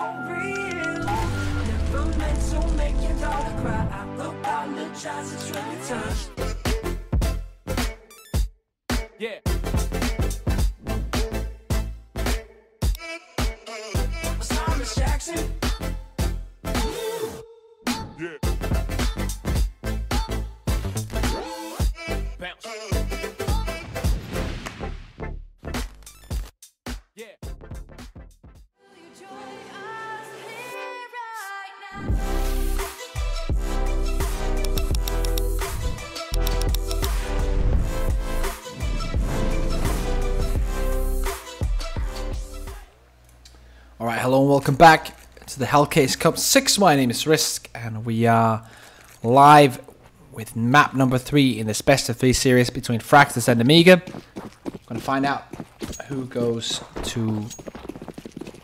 for real. Never meant to make your daughter cry. I apologize, it's really time. Yeah. Thomas Jackson. Yeah. Bounce. Yeah. Alright, hello and welcome back to the Hellcase Cup 6. My name is Risk and we are live with map number 3 in this best of 3 series between Fragsters and Nemiga. We're going to find out who goes to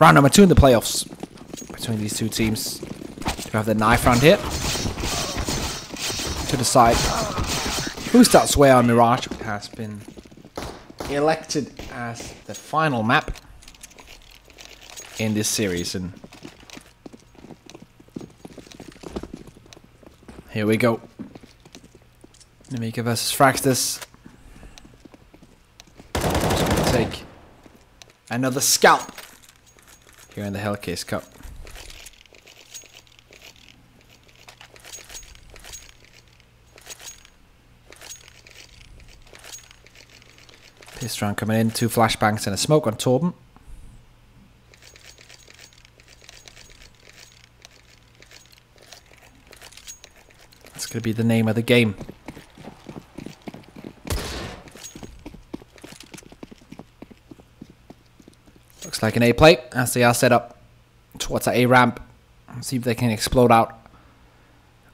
round number 2 in the playoffs between these two teams. We have the knife round here to decide who starts where on Mirage, which has been elected as the final map in this series. And here we go. Nemiga versus Fragsters. Just gonna take another scalp here in the Hellcase Cup. Piss round coming in, 2 flashbangs and a smoke on Torben. That's going to be the name of the game. Looks like an A play as they are set up towards that A ramp. Let's see if they can explode out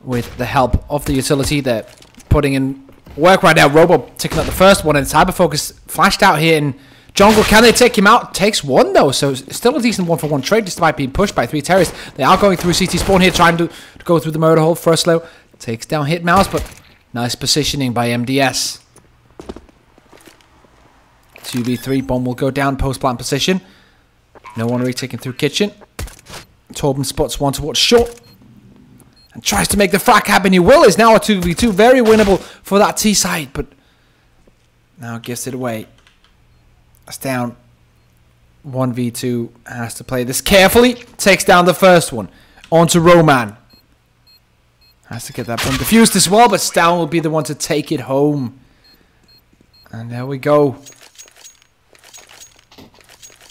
with the help of the utility. They're putting in work right now. Robo taking out the first one, and Cyberfocus flashed out here in jungle. Can they take him out? Takes one though, so still a decent 1-for-1 trade despite being pushed by 3 terrorists. They are going through CT spawn here, trying to go through the murder hole. First low takes down Hit Mouse, but nice positioning by MDS. 2v3, bomb will go down, post plant position. No one retaking through kitchen. Torben spots one towards short and tries to make the frag happen. He will. Is now a 2v2, very winnable for that T side, but now gives it away. That's down 1v2, has to play this carefully. Takes down the first one. On to Roman. Has to get that bomb defused as well, but Stalin will be the one to take it home. And there we go.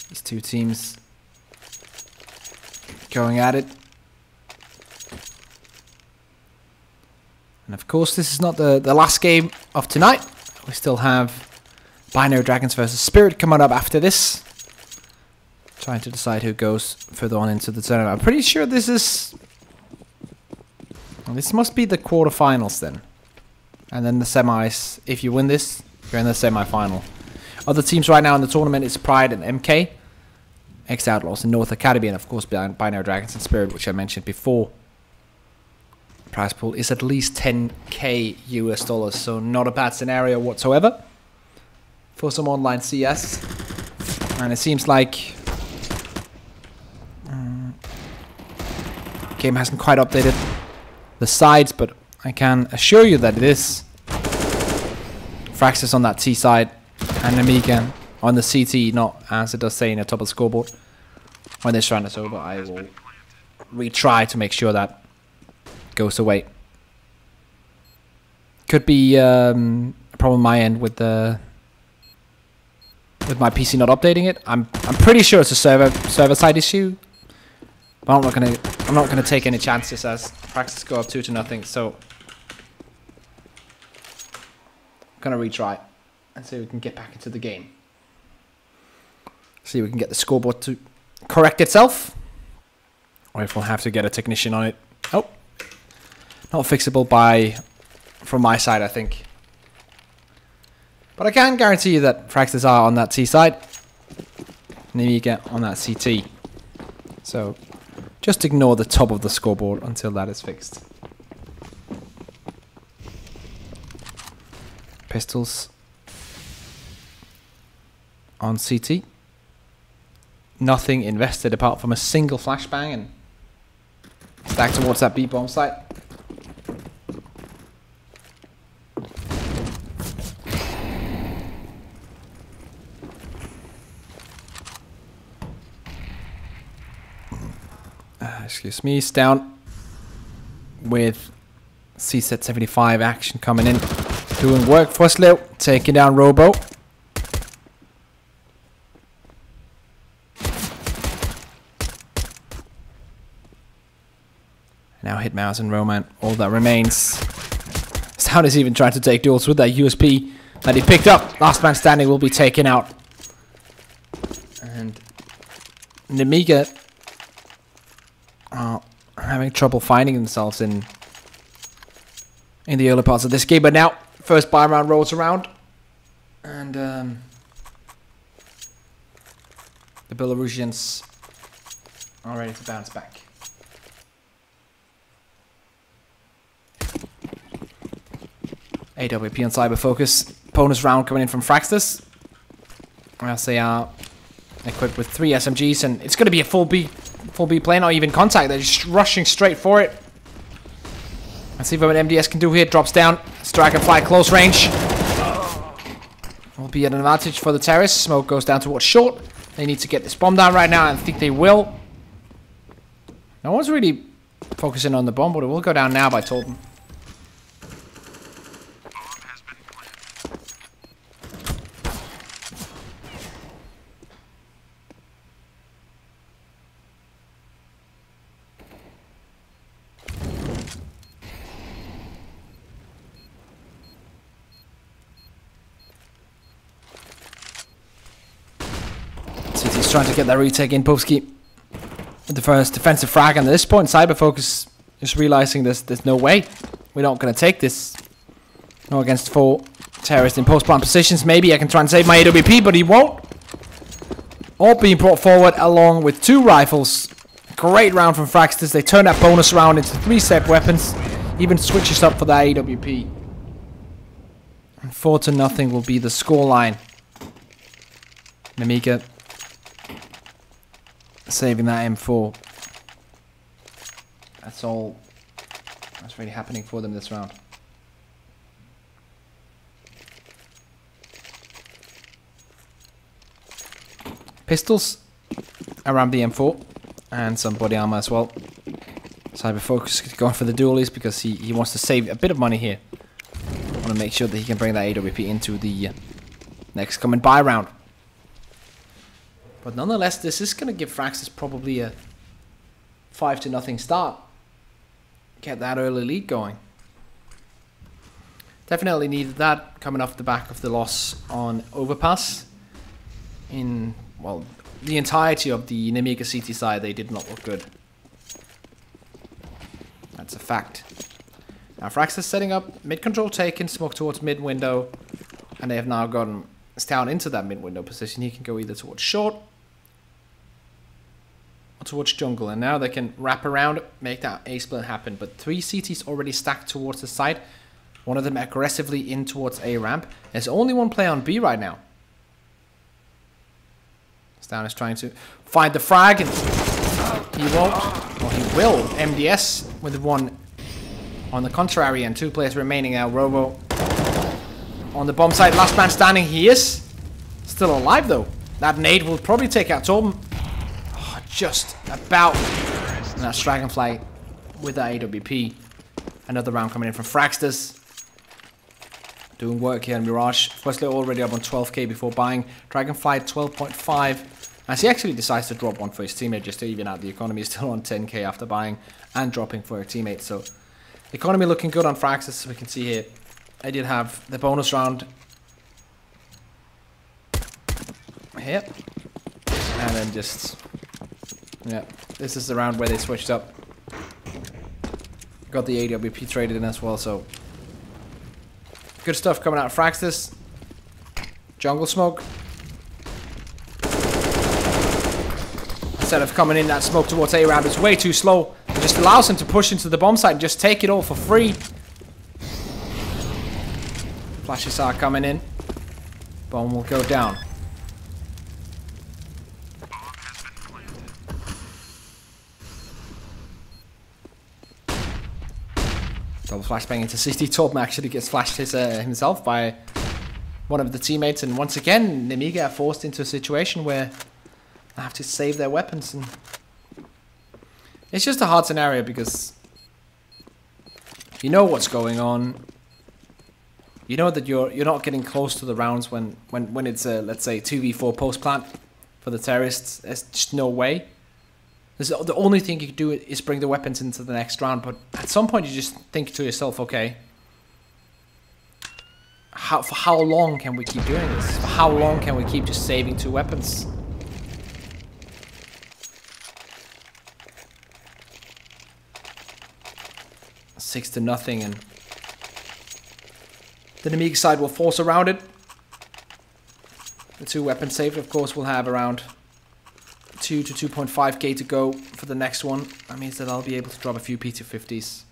These two teams going at it. And of course, this is not the last game of tonight. We still have Binary Dragons versus Spirit coming up after this. Trying to decide who goes further on into the tournament. I'm pretty sure this is... Well, this must be the quarterfinals then. And then the semis. If you win this, you're in the semi-final. Other teams right now in the tournament is Pride and MK. Ex-Outlaws and North Academy. And of course Binary Dragons and Spirit, which I mentioned before. Prize pool is at least 10k US dollars. So not a bad scenario whatsoever for some online CS. And it seems like game hasn't quite updated the sides, but I can assure you that it is Fragsters on that T side and Nemiga on the CT, not as it does say in the top of the scoreboard. When this round is over, I will retry to make sure that goes away. Could be a problem on my end with my PC not updating it. I'm pretty sure it's a server side issue. But I'm not gonna take any chances as Fragsters go up 2-0. So I'm gonna retry and see if we can get back into the game. See if we can get the scoreboard to correct itself, or if we'll have to get a technician on it. Oh, not fixable from my side, I think. But I can guarantee you that Fragsters are on that T side. Nemiga on that CT. So just ignore the top of the scoreboard until that is fixed. Pistols on CT. nothing invested apart from a single flashbang and back towards that B bomb site. Excuse me, it's down with CZ 75 action coming in, doing work for Slow, taking down Robo. Now Hitmouse and Roman, all that remains. Sound is even trying to take duels with that USP that he picked up. Last man standing will be taken out. And Nemiga are having trouble finding themselves in the early parts of this game. But now, first buy round rolls around. And the Belarusians are ready to bounce back. AWP on cyber focus. Bonus round coming in from Fragsters. As they are equipped with 3 SMGs, and it's going to be a full B play, not even contact. They're just rushing straight for it. Let's see what MDS can do here. Drops down. Dragonfly close range. Will be an advantage for the terrorists. Smoke goes down towards short. They need to get this bomb down right now, and I think they will. No one's really focusing on the bomb, but it will go down now by Torben. City's trying to get that retake in. Povsky with the first defensive frag, and at this point Cyber Focus is realizing there's no way we're not going to take this. No against 4 terrorists in post-plant positions. Maybe I can try and save my AWP, but he won't. All being brought forward along with 2 rifles. Great round from Fragsters. They turn that bonus round into 3 separate weapons. Even switches up for that AWP. And 4-0 will be the scoreline. Nemiga saving that M4. That's all that's really happening for them this round. Pistols around the M4 and some body armor as well. Cyber Focus going for the dualies because he wants to save a bit of money here. Want to make sure that he can bring that AWP into the next coming buy round. But nonetheless, this is going to give Fragsters probably a 5-0 start. Get that early lead going. Definitely needed that coming off the back of the loss on Overpass. In, well, the entirety of the Nemiga CT side, they did not look good. That's a fact. Now Fragsters setting up, mid control taken, smoke towards mid window. And they have now gotten down into that mid window position. He can go either towards short towards jungle, and now they can wrap around, make that A-split happen. But 3 CTs already stacked towards the side, one of them aggressively in towards A ramp. There's only 1 player on B right now. Stan is trying to find the frag, and he won't, or he will. MDS with 1 on the contrary, and 2 players remaining now. Robo on the bomb site, last man standing. He is still alive though. That nade will probably take out Torben. Just about. And that's Dragonfly with that AWP. Another round coming in from Fragsters. Doing work here in Mirage. Firstly, already up on 12k before buying. Dragonfly 12.5. As he actually decides to drop 1 for his teammate just to even out the economy. Is still on 10k after buying and dropping for a teammate. So, economy looking good on Fragsters. We can see here. I did have the bonus round here. And then just... yeah, this is the round where they switched up. Got the AWP traded in as well, so... good stuff coming out of Fragsters. Jungle smoke. Instead of coming in that smoke towards A ramp, it's way too slow. It just allows him to push into the bomb site and just take it all for free. Flashes are coming in. Bomb will go down. Double flashbang into CT. Torben actually gets flashed himself by one of the teammates, and once again Nemiga are forced into a situation where they have to save their weapons, and it's just a hard scenario because you know what's going on. You know that you're not getting close to the rounds when it's a, let's say, 2v4 post plant for the terrorists. There's just no way. The only thing you can do is bring the weapons into the next round, but at some point you just think to yourself, okay, for how long can we keep doing this? For how long can we keep just saving 2 weapons? Six to nothing, and the Nemiga side will force around it. The 2 weapons saved, of course, will have around 2 to 2.5k to go for the next one. That means that I'll be able to drop a few P250s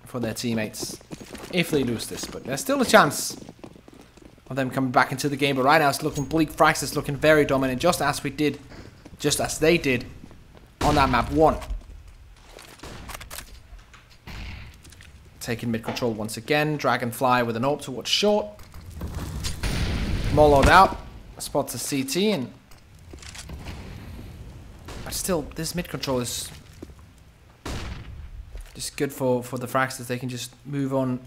for their teammates if they lose this, but there's still a chance of them coming back into the game. But right now it's looking bleak. Fragsters looking very dominant, just as they did on that map 1. Taking mid control once again. Dragonfly with an AWP towards short. Moloed out. Spots a CT, and but still this mid control is just good for the Fragsters. They can just move on,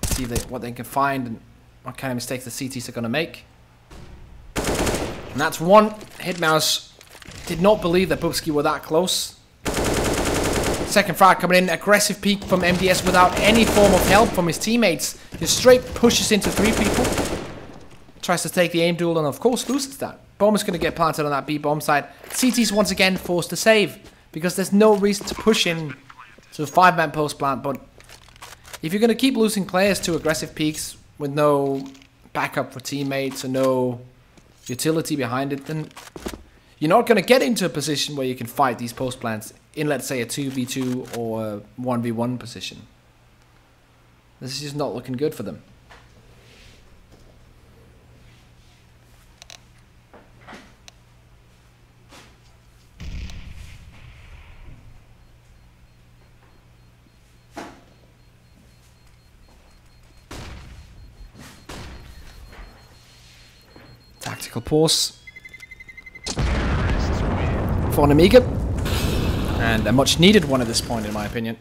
see what they can find and what kind of mistakes the CTs are going to make. And that's one. Hitmouse did not believe that Bubsky were that close. Second frag coming in, aggressive peek from MDS without any form of help from his teammates. Just straight pushes into 3 people. Tries to take the aim duel and of course loses that. Bomb is going to get planted on that B bomb side. CT's once again forced to save because there's no reason to push in to a 5-man post plant. But if you're going to keep losing players to aggressive peaks with no backup for teammates or no utility behind it, then you're not going to get into a position where you can fight these post plants in, let's say, a 2v2 or a 1v1 position. This is just not looking good for them. Tactical pause for Nemiga, and a much needed one at this point in my opinion.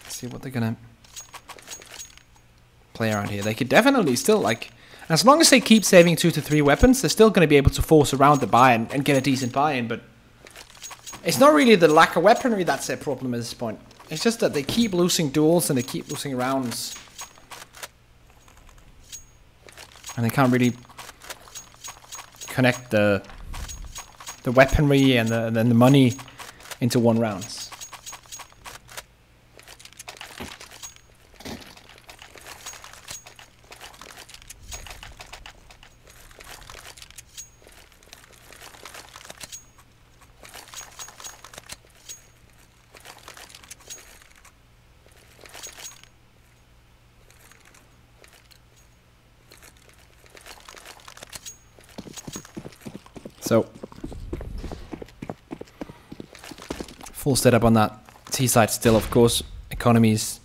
Let's see what they're gonna play around here. They could definitely still, like, as long as they keep saving 2 to 3 weapons, they're still gonna be able to force around the buy and get a decent buy-in, but it's not really the lack of weaponry that's their problem at this point. It's just that they keep losing duels and they keep losing rounds. And they can't really connect the weaponry and the money into one rounds. So, full setup on that T side still, of course. Economy is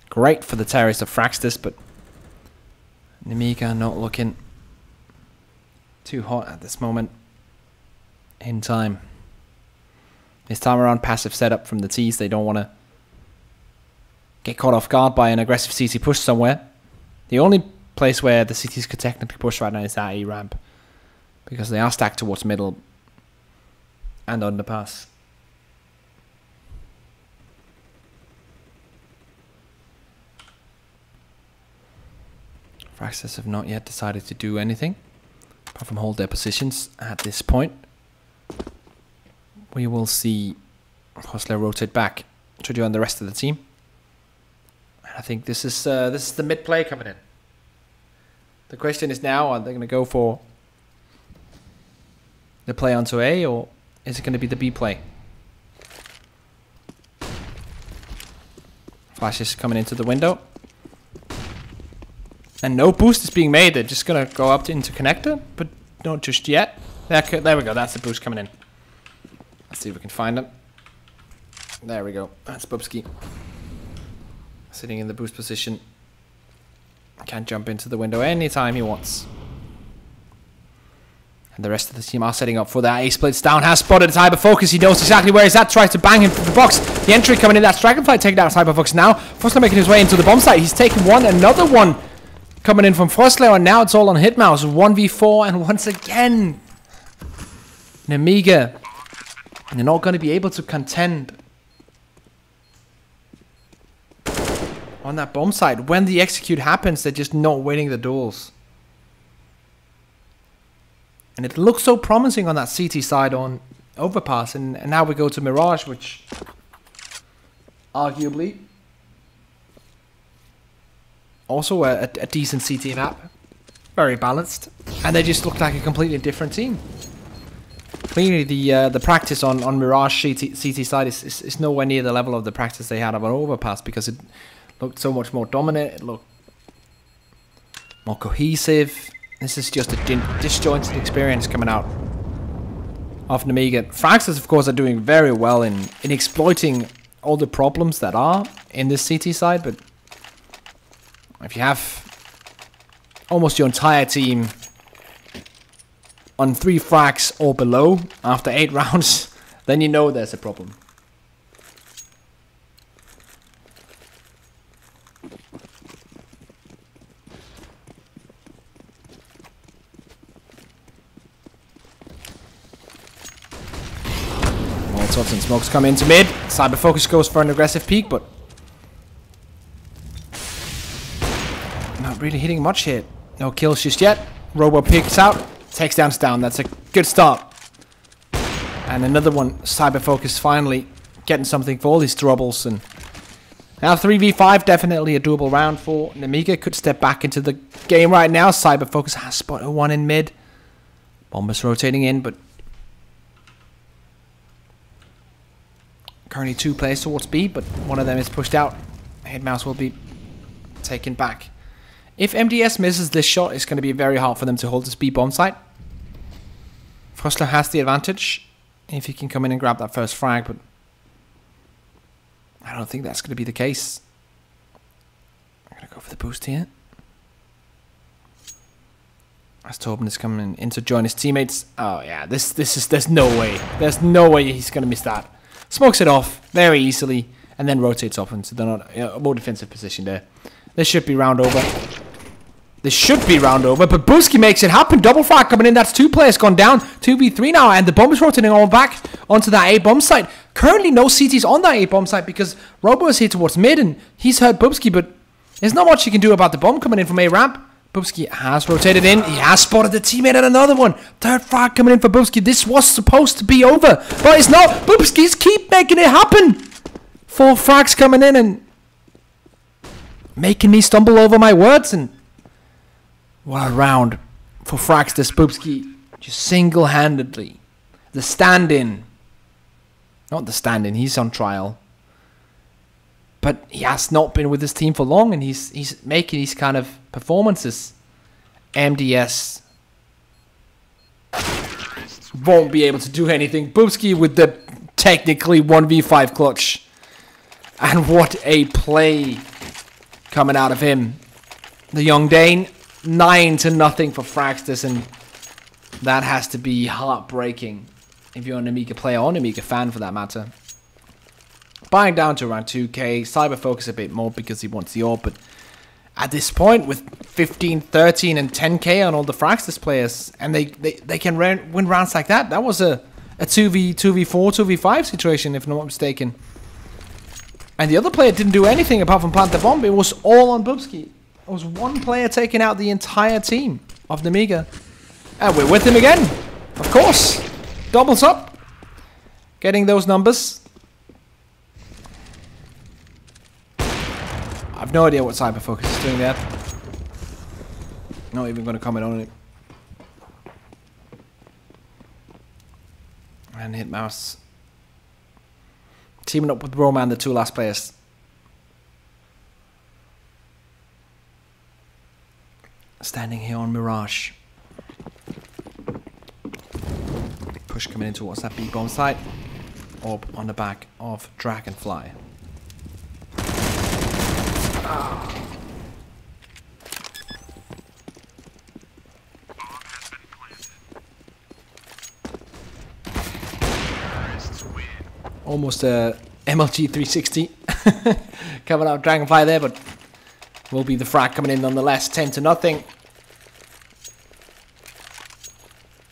great for the terrorists of Fragsters, but Nemiga not looking too hot at this moment in time. This time around, passive setup from the T's. They don't want to get caught off guard by an aggressive CT push somewhere. The only place where the CTs could technically push right now is that A ramp, because they are stacked towards middle and underpass. Fragsters have not yet decided to do anything apart from hold their positions at this point. We will see Hostler rotate back to join the rest of the team. And I think this is the mid play coming in. The question is now, are they going to go for the play onto A, or is it going to be the B play? Flash is coming into the window. And no boost is being made. They're just going to go up into connector, but not just yet. There we go. That's the boost coming in. Let's see if we can find him. There we go. That's Bubsky. Sitting in the boost position. Can jump into the window anytime he wants. And the rest of the team are setting up for that. Ace splits down, has spotted Cyberfocus. He knows exactly where he's at. Tries to bang him from the box. The entry coming in. That's Dragonfly taking out Cyberfocus now. Frostler making his way into the bomb site. He's taken one. Another one coming in from Frostler. And now it's all on Hitmouse. 1v4. And once again, Nemiga. And they're not going to be able to contend on that bomb site. When the execute happens, they're just not winning the duels. And it looks so promising on that CT side on Overpass. And now we go to Mirage, which arguably also a decent CT map. Very balanced. And they just look like a completely different team. Clearly the practice on Mirage CT side is nowhere near the level of the practice they had on Overpass, because it looked so much more dominant. It looked more cohesive. This is just a disjointed experience coming out of Nemiga. Fragsters, of course, are doing very well in exploiting all the problems that are in this CT side, but if you have almost your entire team on 3 frags or below after 8 rounds, then you know there's a problem. Molotovs and smokes come into mid. Cyberfocus goes for an aggressive peek, but not really hitting much here. No kills just yet. Robo picks out. Takes down. That's a good start. And another one. Cyberfocus finally getting something for all these troubles. And now 3v5, definitely a doable round for Nemiga. Could step back into the game right now. Cyberfocus has spotted one in mid. Bombers rotating in, but currently 2 players towards B, but one of them is pushed out. Headmouse will be taken back. If MDS misses this shot, it's going to be very hard for them to hold this B bomb site. Frostler has the advantage if he can come in and grab that first frag, but I don't think that's going to be the case. I'm going to go for the boost here. As Torben is coming in to join his teammates. Oh yeah, there's no way. There's no way he's going to miss that. Smokes it off very easily and then rotates off into the more defensive position there. This should be round over. This should be round over, but Bubsky makes it happen. Double frag coming in. That's 2 players gone down. 2v3 now, and the bomb is rotating all back onto that A bomb site. Currently, no CTs on that A bomb site because Robo is here towards mid, and he's hurt Bubsky, but there's not much he can do about the bomb coming in from A ramp. Bubsky has rotated in. He has spotted the teammate and another one. 3rd frag coming in for Bubsky. This was supposed to be over, but it's not. Bubsky's keep making it happen. 4 frags coming in and making me stumble over my words. And what a round for Fragsters. Bubsky just single-handedly. The stand-in. Not the stand-in, he's on trial. But he has not been with his team for long, and he's making these kind of performances. MDS won't be able to do anything. Bubsky with the technically 1v5 clutch. And what a play coming out of him. The young Dane, 9-0 for Fragsters, and that has to be heartbreaking if you're an Nemiga player or Nemiga fan for that matter. Buying down to around 2k, Cyberfocus a bit more because he wants the orb, but at this point with 15, 13 and 10k on all the Fragsters players, and they can win rounds like that, that was a 2v4, 2v5 situation if I'm not mistaken. And the other player didn't do anything apart from plant the bomb. It was all on Bubsky. It was one player taking out the entire team of Nemiga. And we're with him again. Of course. Doubles up. Getting those numbers. I've no idea what Cyberfocus is doing there. Not even going to comment on it. And Hitmouse teaming up with Roman, the 2 last players. Standing here on Mirage. push coming in towards that B bomb site. Orb on the back of Dragonfly. Almost a MLG 360 coming out of Dragonfly there, but will be the frag coming in nonetheless. 10-0.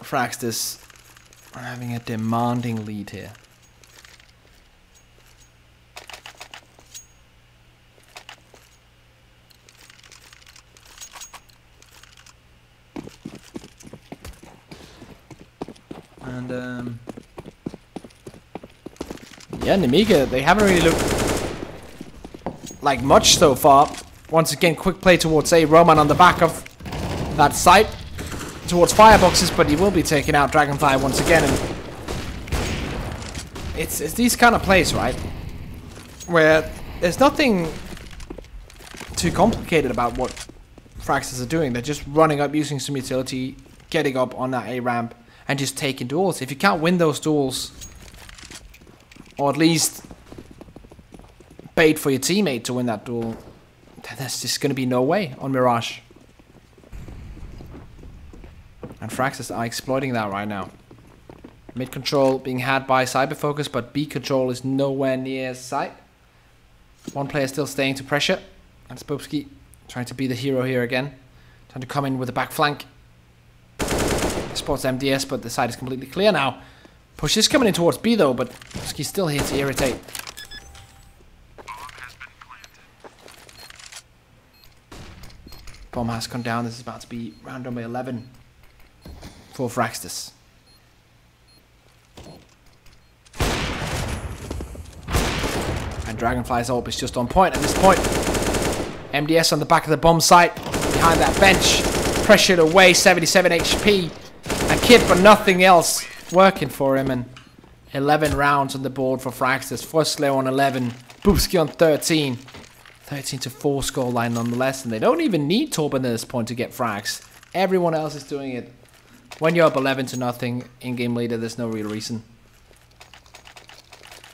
Fragsters are having a demanding lead here. And yeah, Nemiga, they haven't really looked like much so far. Once again, quick play towards A. Roman on the back of that site towards fireboxes, but he will be taking out Dragonfly once again. And it's these kind of plays, right, where there's nothing too complicated about what Fragsters are doing. They're just running up, using some utility, getting up on that A ramp, and just taking duels. If you can't win those duels, or at least bait for your teammate to win that duel, then there's just going to be no way on Mirage. And Fragsters are exploiting that right now. Mid control being had by Cyberfocus, but B control is nowhere near sight. One player still staying to pressure. That's Bubsky trying to be the hero here again. Trying to come in with a back flank. Spots MDS, but the side is completely clear now. Push is coming in towards B though, but Bubsky's still here to irritate. Bomb has gone down. This is about to be round number 11 for Fragsters. And Dragonfly's ult is just on point at this point. MDS on the back of the bomb site, behind that bench, pressured away, 77 HP. A kit, but nothing else working for him. And 11 rounds on the board for Fragsters. Frostler on 11, Bubsky on 13. 13-4 scoreline nonetheless, and they don't even need Torben at this point to get frags. Everyone else is doing it. When you're up 11-0 in-game leader, there's no real reason.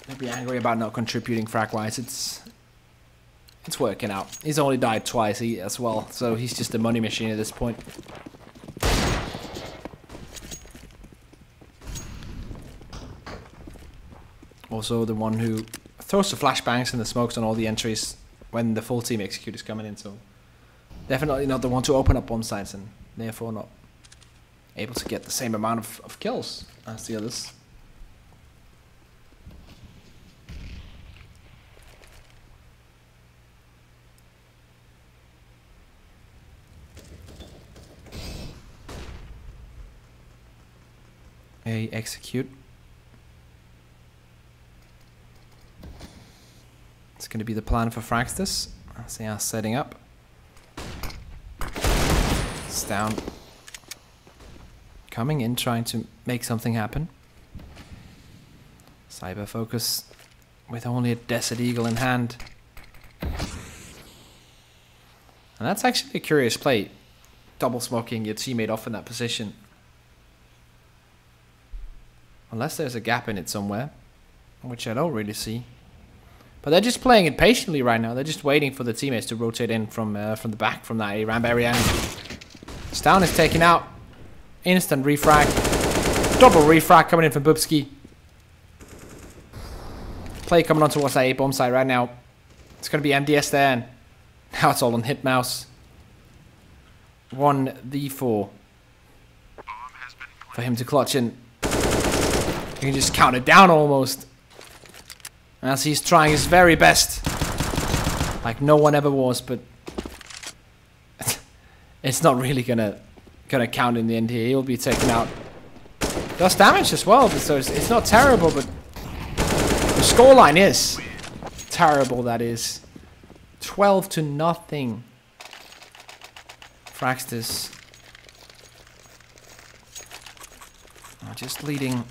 They'll be angry about not contributing frag-wise. It's working out. He's only died twice as well, so he's just a money machine at this point. Also the one who throws the flashbangs and the smokes on all the entries when the full team execute is coming in, so definitely not the one to open up bomb sites, and therefore not able to get the same amount of kills as the others. A execute. It's going to be the plan for Fragsters as they are setting up. It's down. Coming in, trying to make something happen. Cyberfocus with only a Desert Eagle in hand. And that's actually a curious play. Double smoking your teammate off in that position. Unless there's a gap in it somewhere, which I don't really see. But they're just playing it patiently right now. They're just waiting for the teammates to rotate in from the back, from that A-ramp area. Stown is taken out. Instant refrag. Double refrag coming in from Bubsky. Play coming on towards that A-bomb site right now. It's going to be MDS there. And now it's all on hit mouse. 1v4 for him to clutch in. You can just count it down almost. As he's trying his very best. Like no one ever was, but it's not really gonna count in the end here. He'll be taken out. Does damage as well, so it's not terrible, but the scoreline is terrible, that is. 12-0. Fragsters are just leading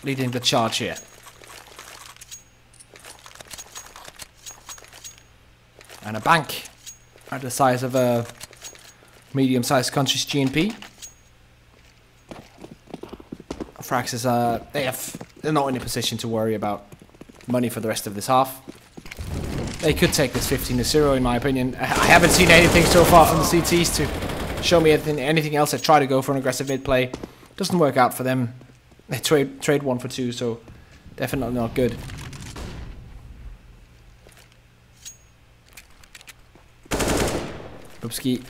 the charge here. And a bank at the size of a medium-sized country's GNP. Fragsters they're not in a position to worry about money for the rest of this half. They could take this 15-0 in my opinion. I haven't seen anything so far on the CTs to show me anything else. They try to go for an aggressive mid play. Doesn't work out for them. They trade 1 for 2, so definitely not good. Bubski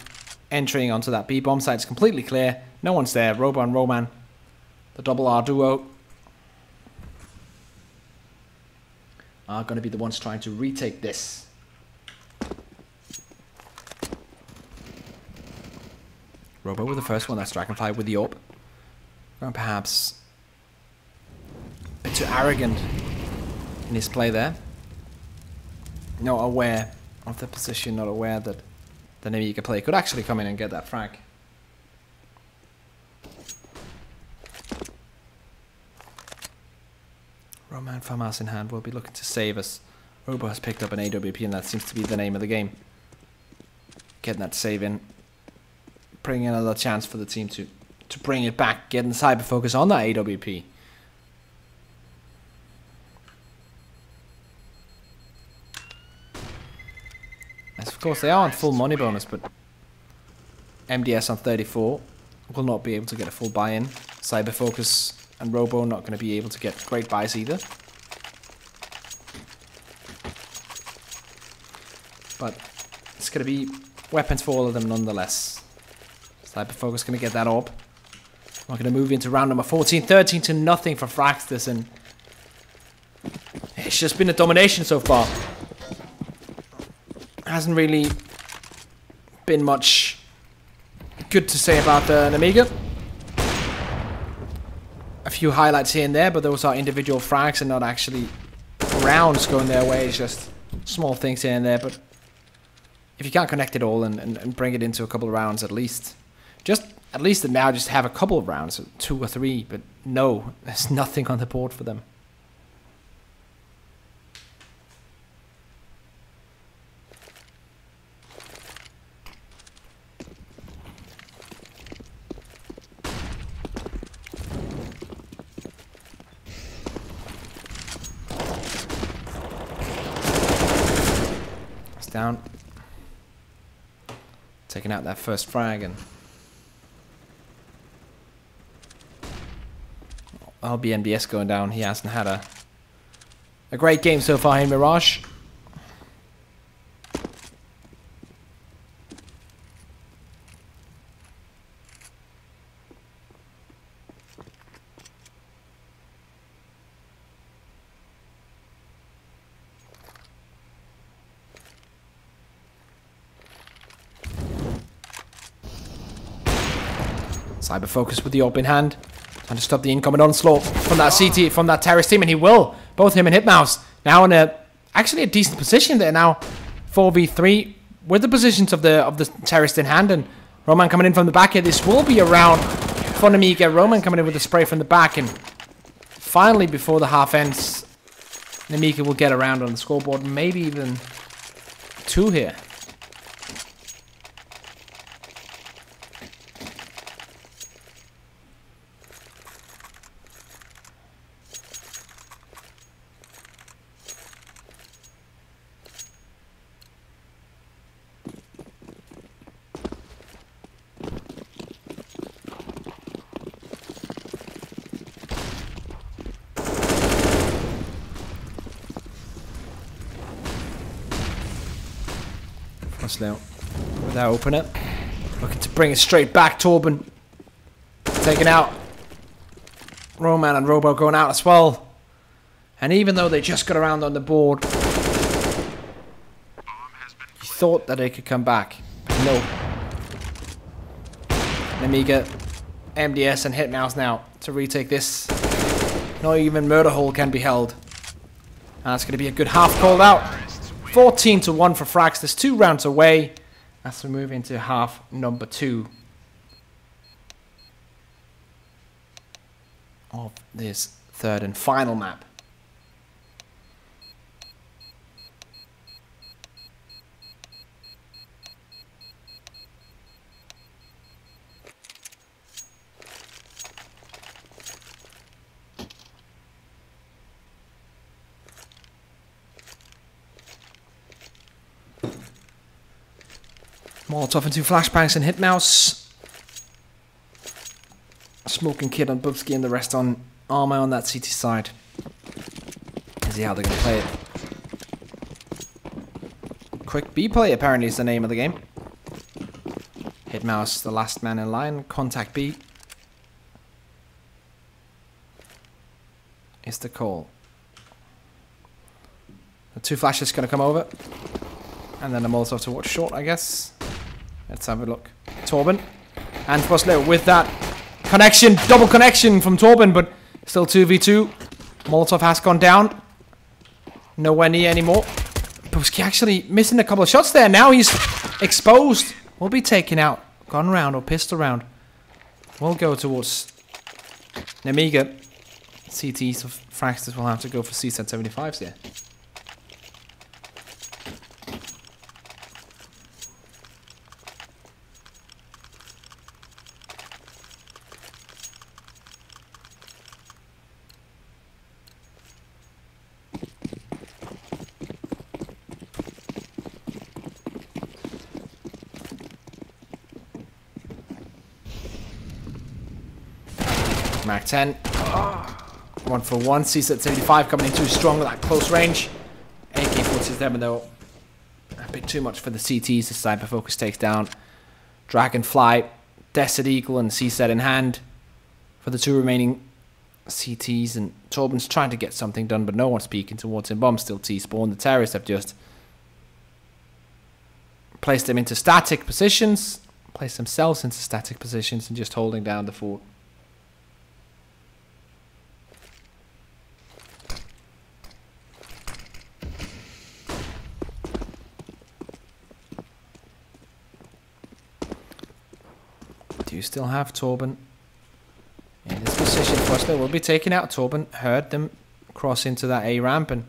entering onto that B bomb site. It's completely clear. No one's there. Robo and Roman, the double R duo, are going to be the ones trying to retake this. Robo with the first one. That's Dragonfly with the AWP. Going perhaps a bit too arrogant in his play there. Not aware of the position. Not aware that the Nemiga play could actually come in and get that frag. Roman Famas in hand will be looking to save us. Robo has picked up an AWP and that seems to be the name of the game. Getting that save in. Bringing another chance for the team to bring it back. Getting cyber focus on that AWP. Yes, of course they are on full money bonus, but MDS on 34 will not be able to get a full buy-in. Cyber focus and Robo not going to be able to get great buys either. But it's going to be weapons for all of them nonetheless. Cyber focus going to get that AWP. We're going to move into round number 14, 13 to nothing for Fragsters, and it's just been a domination so far. Hasn't really been much good to say about the Nemiga. A few highlights here and there, but those are individual frags and not actually rounds going their way. It's just small things here and there, but if you can't connect it all and bring it into a couple of rounds at least now just have a couple of rounds, 2 or 3, but no, there's nothing on the board for them. It's down. Taking out that first frag, and LBNBS going down. He hasn't had a great game so far in Mirage. Cyber focus with the AWP in hand. Trying to stop the incoming onslaught from that CT, from that terrorist team, and he will. Both him and Hitmouse now in actually a decent position there now. 4v3 with the positions of the terrorist in hand, and Roman coming in from the back here. This will be a round for Nemiga. Roman coming in with the spray from the back, and finally before the half ends, Nemiga will get around on the scoreboard, maybe even 2 here. Now with that opener, looking to bring it straight back. Torben taken out. Roman and Robo going out as well, and even though they just got around on the board, you thought that they could come back. No. Nemiga, MDS and Hitmouse now to retake this. Not even Murder Hole can be held. And that's going to be a good half called out. 14-1 for Fragsters. There's 2 rounds away as we move into half number 2 of this 3rd and final map. Molotov and 2 flashbangs and hit mouse. Smoking kid on Bubsky and the rest on armor on that CT side. Let's see how they're going to play it. Quick B play apparently is the name of the game. Hit mouse, the last man in line. Contact B is the call. The 2 flashes going to come over. And then the Molotov to watch short, I guess. Let's have a look. Torben. And Frostler with that connection. Double connection from Torben, but still 2v2. Molotov has gone down. Nowhere near anymore. Bubsky actually missing a couple of shots there. Now he's exposed. Will be taken out. Gun round or pistol round. We'll go towards Nemiga. CTs of Fragsters will have to go for CSAT 75s here. Mac 10. 1 for 1. CSAT 75 coming in too strong with that close range. AK-47 though. A bit too much for the CTs. The Sniper Focus takes down Dragonfly, Desert Eagle and CSAT in hand for the 2 remaining CTs. And Torben's trying to get something done, but no one's peeking towards him. Bomb still T-spawn. The terrorists have just placed them into static positions. Placed themselves into static positions and just holding down the fort. Do you still have Torben in this position? Frostler will be taking out Torben. Heard them cross into that A ramp and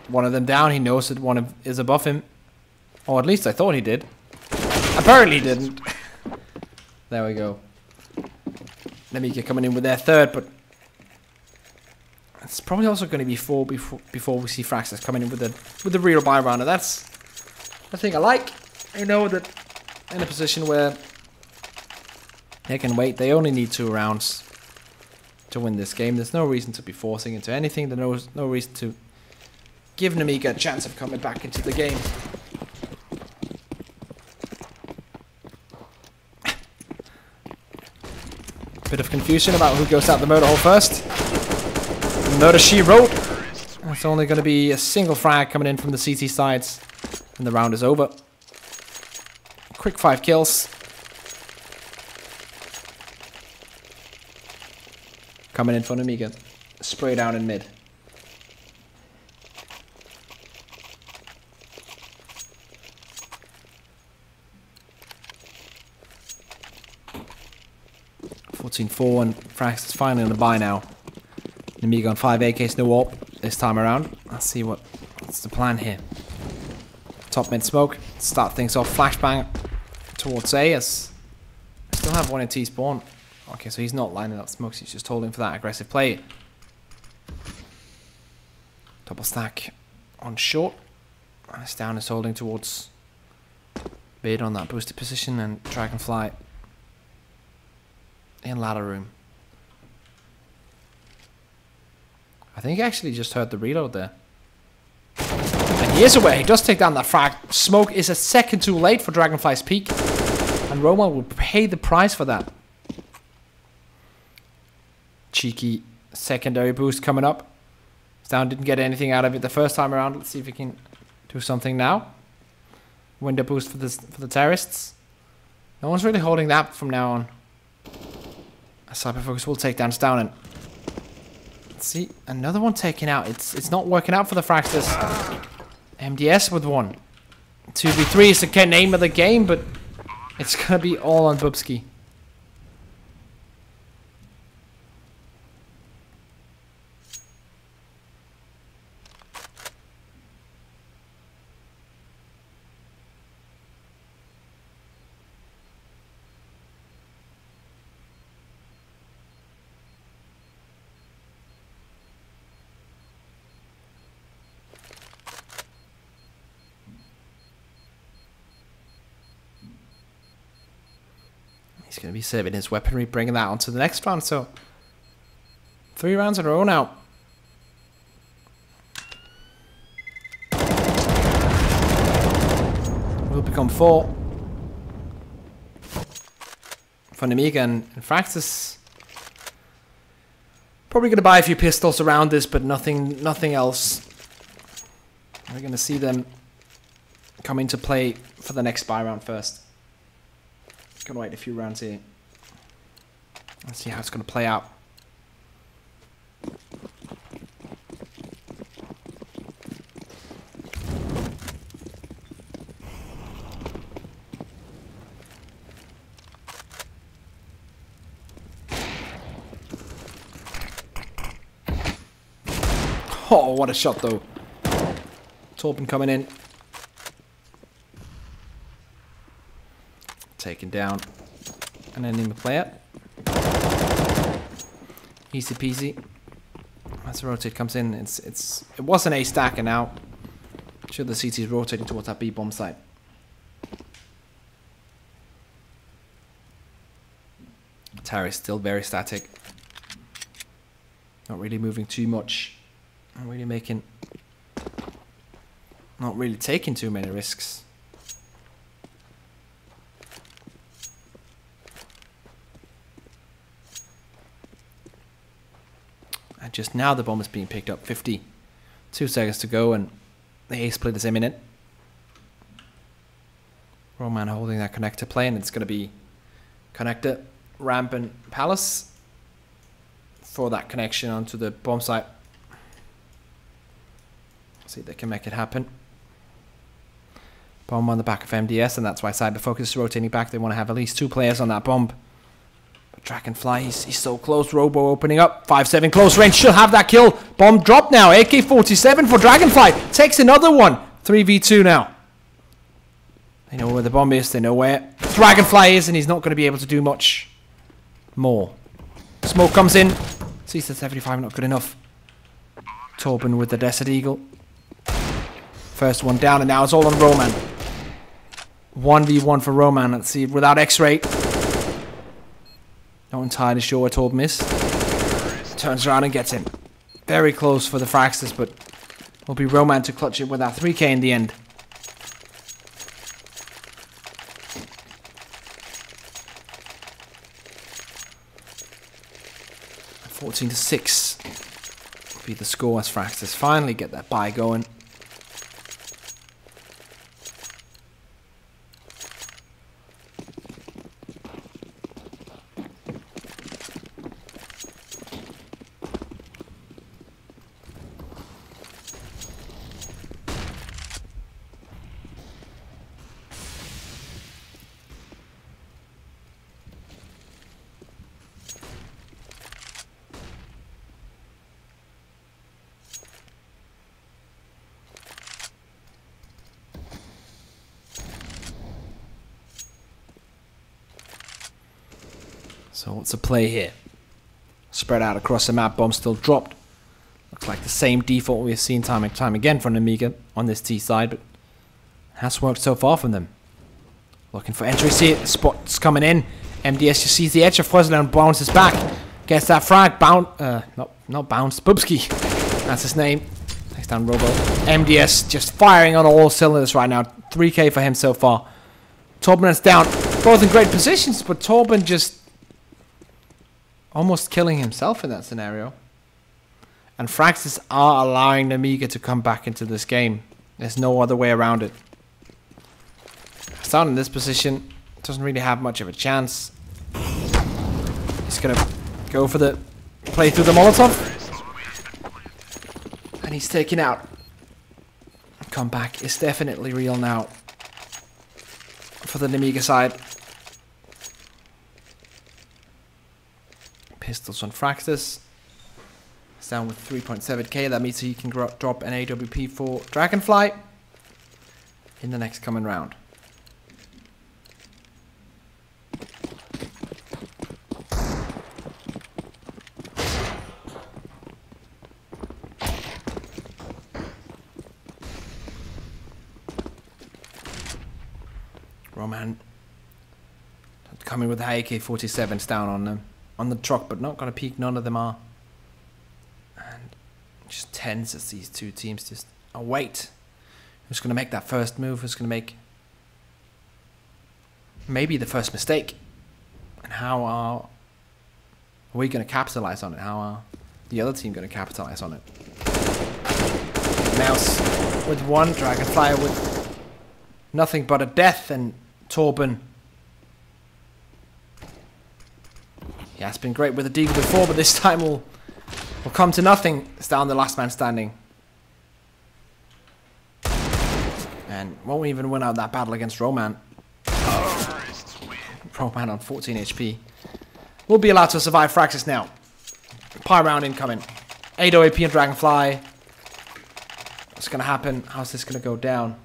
one of them down. He knows that one is above him. Or at least I thought he did. Apparently he didn't. There we go. Nemiga coming in with their 3rd, but it's probably also going to be 4 before we see Fragsters coming in with the real buy rounder. That's the thing I like. I know that in a position where they can wait. They only need 2 rounds to win this game. There's no reason to be forcing into anything. There's no reason to give Nemiga a chance of coming back into the game. Bit of confusion about who goes out the murder hole first. Murder she wrote. It's only going to be a single frag coming in from the CT sides and the round is over. Quick 5 kills. Coming in for Nemiga. Spray down in mid. (14-4) and Fragsters finally on the buy now. Nemiga on 5 AKs, no AWP this time around. Let's see what's the plan here. Top mid smoke. Start things off. Flashbang towards A as I still have one in T-spawn. Okay, so he's not lining up smokes, he's just holding for that aggressive play. Double stack on short. Down is holding towards mid on that boosted position and Dragonfly in ladder room. I think he actually just heard the reload there. And he is away. He does take down that frag. Smoke is a second too late for Dragonfly's peak. And Roma will pay the price for that. Cheeky secondary boost coming up. Down didn't get anything out of it the first time around. Let's see if he can do something now. Window boost for the terrorists. No one's really holding that from now on. A Cyber Focus will take down Stown and let's see, another one taken out. It's not working out for the Fragsters. MDS with 1. 2v3 is the name of the game, but it's gonna be all on Bubsky. He's going to be saving his weaponry, bringing that on to the next round. So 3 rounds in a row now. Will become 4 for Nemiga and Fragsters. Probably going to buy a few pistols around this, but nothing else. We're going to see them come into play for the next buy round first. Gonna wait a few rounds here. Let's see how it's going to play out. Oh, what a shot though. Torben coming in. Taken down. An enemy player. Easy peasy. As the rotate comes in, it was an A stack, and now sure the CT is rotating towards that B bomb site. Tower is still very static. Not really moving too much. Not really taking too many risks. And just now the bomb is being picked up. 52 seconds to go, and the A split is imminent. Roman holding that connector plane. It's going to be connector, ramp, and palace for that connection onto the bomb site. See if they can make it happen. Bomb on the back of MDS, and that's why Cyberfocus is rotating back. They want to have at least 2 players on that bomb. But Dragonfly, he's so close. Robo opening up. 5-7 close range. Should have that kill. Bomb dropped now. AK-47 for Dragonfly. Takes another one. 3v2 now. They know where the bomb is. They know where Dragonfly is, and he's not going to be able to do much more. Smoke comes in. Sees that 75 not good enough. Torben with the Desert Eagle. First one down, and now it's all on Roman. 1v1 for Roman. Let's see, without X-ray. Not entirely sure where Torben is. Turns around and gets him. Very close for the Fragsters, but will be Roman to clutch it with that 3k in the end. And 14-6 will be the score as Fragsters finally get that buy going. So what's the play here? Spread out across the map, bomb still dropped. Looks like the same default we've seen time and time again from Nemiga on this T side, but has worked so far from them. Looking for entries here, spots coming in. MDS just sees the edge of Fresno and bounces back. Gets that frag, not bounced, Bubski. That's his name. Takes down Robo. MDS just firing on all cylinders right now. 3k for him so far. Torben is down, both in great positions, but Torben just almost killing himself in that scenario. And Fragsters are allowing Nemiga to come back into this game. There's no other way around it. Starting in this position, doesn't really have much of a chance. He's going to go for the play through the Molotov. And he's taken out. Comeback is definitely real now for the Nemiga side. Pistols on Fragsters. It's down with 3.7k. That means he can drop an AWP for Dragonfly in the next coming round. Roman coming with the AK-47s down on the truck, but not gonna peek. None of them are. And just tense as these two teams just await. Who's gonna make that first move? Who's gonna make maybe the first mistake? And how are we gonna capitalize on it? How are the other team gonna capitalize on it? Mouse with one, Dragonfly with nothing but a death, and Torben. He has been great with the deagle before, but this time will come to nothing. It's down the last man standing. And won't even win out that battle against Roman. Roman on 14 HP. Will be allowed to survive Fragsters now. Pyre round incoming. 8 AP and Dragonfly. What's going to happen? How's this going to go down?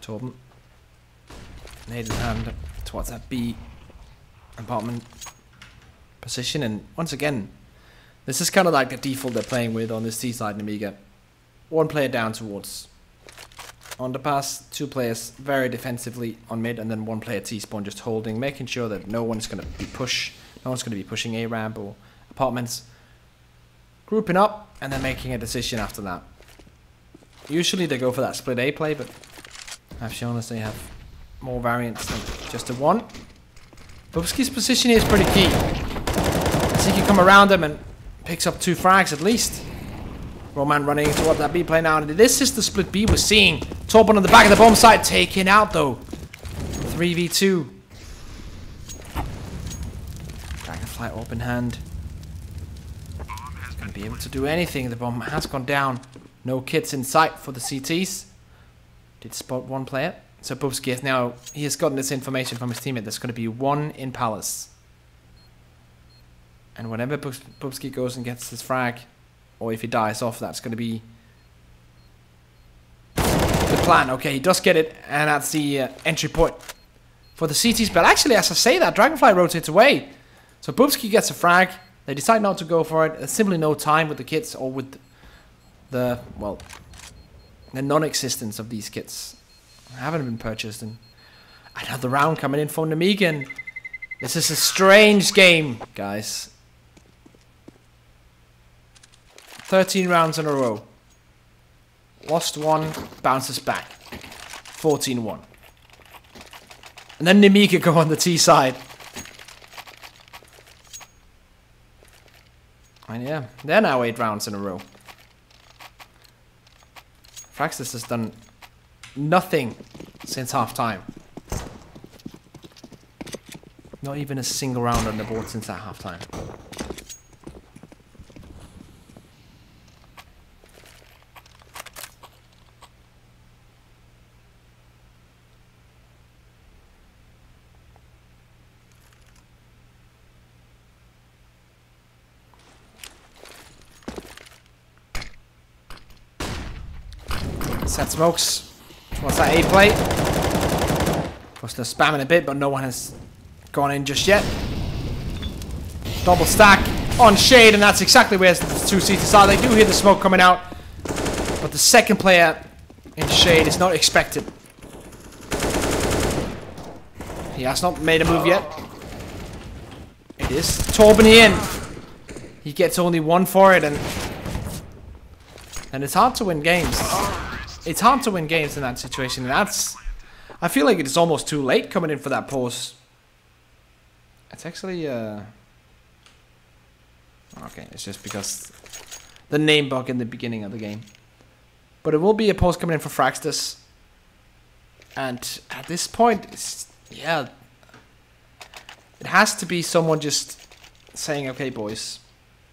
Torben. Nade in hand towards that B apartment position, and once again, this is kind of like the default they're playing with on this T side Nemiga. One player down towards underpass, two players very defensively on mid, and then one player T-spawn just holding, making sure that no one's going to be pushing A ramp or apartments. Grouping up and then making a decision after that. Usually they go for that split A play, but I've shown us they have more variants than just a one. Bubski's position here is pretty key, as he can come around them and picks up 2 frags at least. Roman running toward that B play now, and this is the split B we're seeing. Torben on the back of the bomb site, taken out though. 3v2. Dragonfly open hand. He's going to be able to do anything. The bomb has gone down. No kits in sight for the CTs. Did spot one player. So Bubski has now, he has gotten this information from his teammate. There's going to be 1 in Palace. And whenever Bubski goes and gets his frag, or if he dies off, that's going to be the plan. Okay, he does get it, and that's the entry point for the CTs. But actually, as I say that, Dragonfly rotates away. So Bubski gets a frag. They decide not to go for it. There's simply no time with the kits, or with the, well, the non-existence of these kits. Haven't been purchased, and another round coming in for Nemiga. This is a strange game, guys. 13 rounds in a row. Lost 1, bounces back. 14-1. And then Nemiga go on the T side. And yeah, they're now 8 rounds in a row. Fragsters has done nothing since half time. Not even a single round on the board since that half time. Set smokes. What's that A play? Of course they're spamming a bit, but no one has gone in just yet. Double stack on Shade, and that's exactly where the 2 CTs are. They do hear the smoke coming out, but the second player in Shade is not expected. He has not made a move yet. It is Torben in. He gets only 1 for it, and it's hard to win games. It's hard to win games in that situation, and that's... I feel like it's almost too late coming in for that pause. It's actually... Okay, it's just because the name bug in the beginning of the game. But it will be a pause coming in for Fragsters. And at this point, it's... Yeah... It has to be someone just saying, okay boys,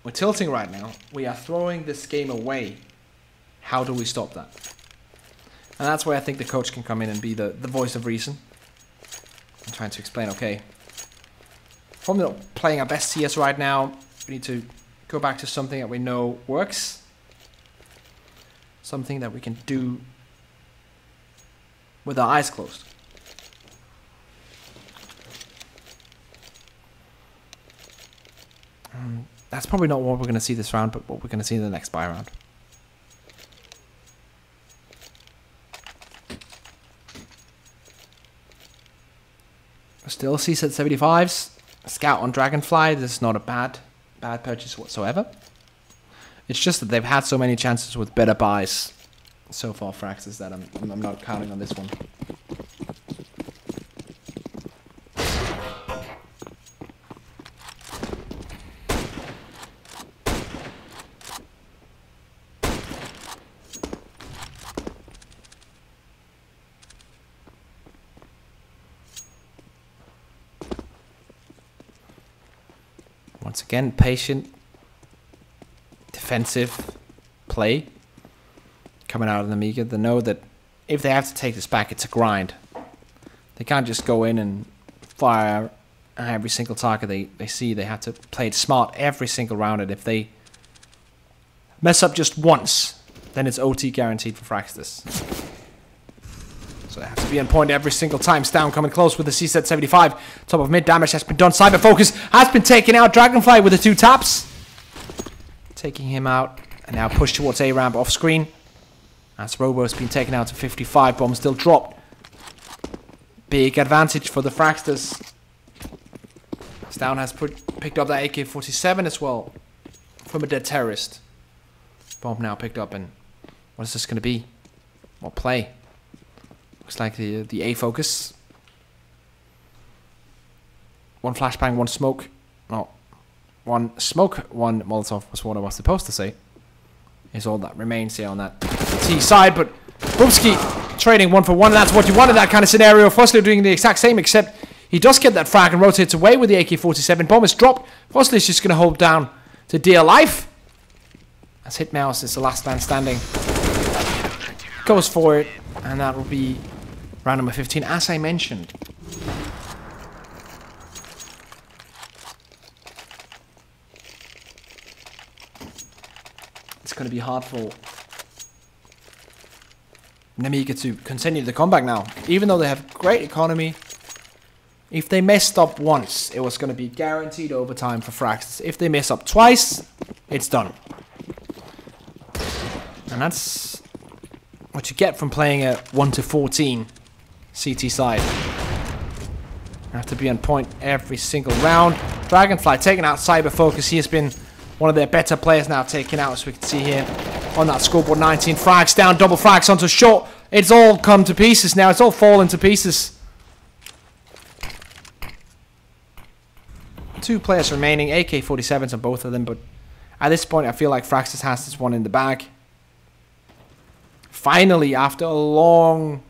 we're tilting right now. We are throwing this game away. How do we stop that? And that's where I think the coach can come in and be the voice of reason. I'm trying to explain, okay, from not playing our best CS right now, we need to go back to something that we know works. something that we can do with our eyes closed. That's probably not what we're going to see this round, but what we're going to see in the next buy round. Still CSET 75s. Scout on Dragonfly. This is not a bad purchase whatsoever. It's just that they've had so many chances with better buys so far, Fragsters, that I'm not counting on this one. Once again, patient, defensive play coming out of the Nemiga. They know that if they have to take this back, it's a grind. They can't just go in and fire every single target they see. They have to play it smart every single round, and if they mess up just once, then it's OT guaranteed for Fragsters. So they have to be on point every single time. Down coming close with the CSET 75. Top of mid damage has been done. Cyber Focus has been taken out. Dragonfly with the 2 taps. Taking him out. And now push towards A-ramp off screen. As Robo has been taken out to 55. Bomb still dropped. Big advantage for the Fragsters. Down has picked up that AK-47 as well. From a dead terrorist. Bomb now picked up. And what is this going to be? What play? Looks like the A focus. 1 flashbang, 1 smoke. No. 1 smoke, 1 Molotov was what I was supposed to say. Is all that remains here on that T side. But Boomski trading 1 for 1. That's what you wanted, that kind of scenario. Fossley doing the exact same, except he does get that frag and rotates away with the AK-47. Bomb is dropped. Fossley's just going to hold down to dear life. As Hitmouse is the last man standing. Goes for it. And that will be round number 15, as I mentioned. It's going to be hard for Nemiga to continue the comeback now. Even though they have great economy, if they messed up once, it was going to be guaranteed overtime for Fragsters. If they mess up twice, it's done. And that's what you get from playing a 1-14 CT side. You have to be on point every single round. Dragonfly taking out Cyber Focus. He has been one of their better players now taken out, as we can see here on that scoreboard. 19 frags down, double frags onto short. It's all come to pieces now. It's all fallen to pieces. 2 players remaining. AK-47s on both of them, but at this point I feel like Fragsters has this one in the bag. Finally, after a long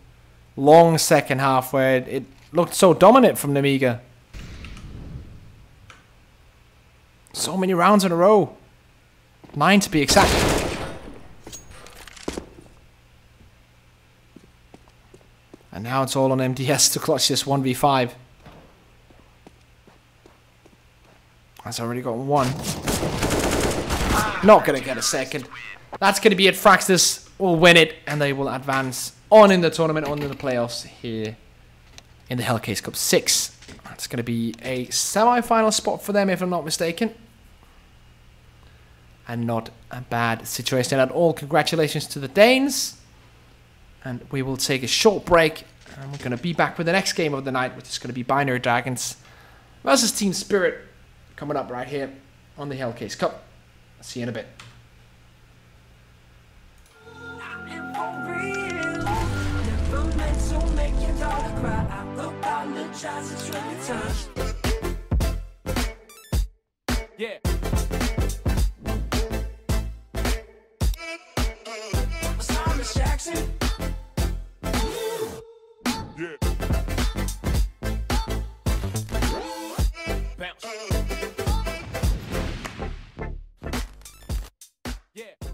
second half where it looked so dominant from Nemiga. So many rounds in a row. 9 to be exact. And now it's all on MDS to clutch this 1v5. Has already got 1. Not going to get a second. That's going to be it. Fragsters will win it, and they will advance on in the tournament, on in the playoffs here in the Hellcase Cup 6. That's going to be a semi-final spot for them, if I'm not mistaken. And not a bad situation at all. Congratulations to the Danes. And we will take a short break, and we're going to be back with the next game of the night, which is going to be Binary Dragons versus Team Spirit, coming up right here on the Hellcase Cup. See you in a bit. Yeah. Jackson. Yeah. Bounce. Yeah.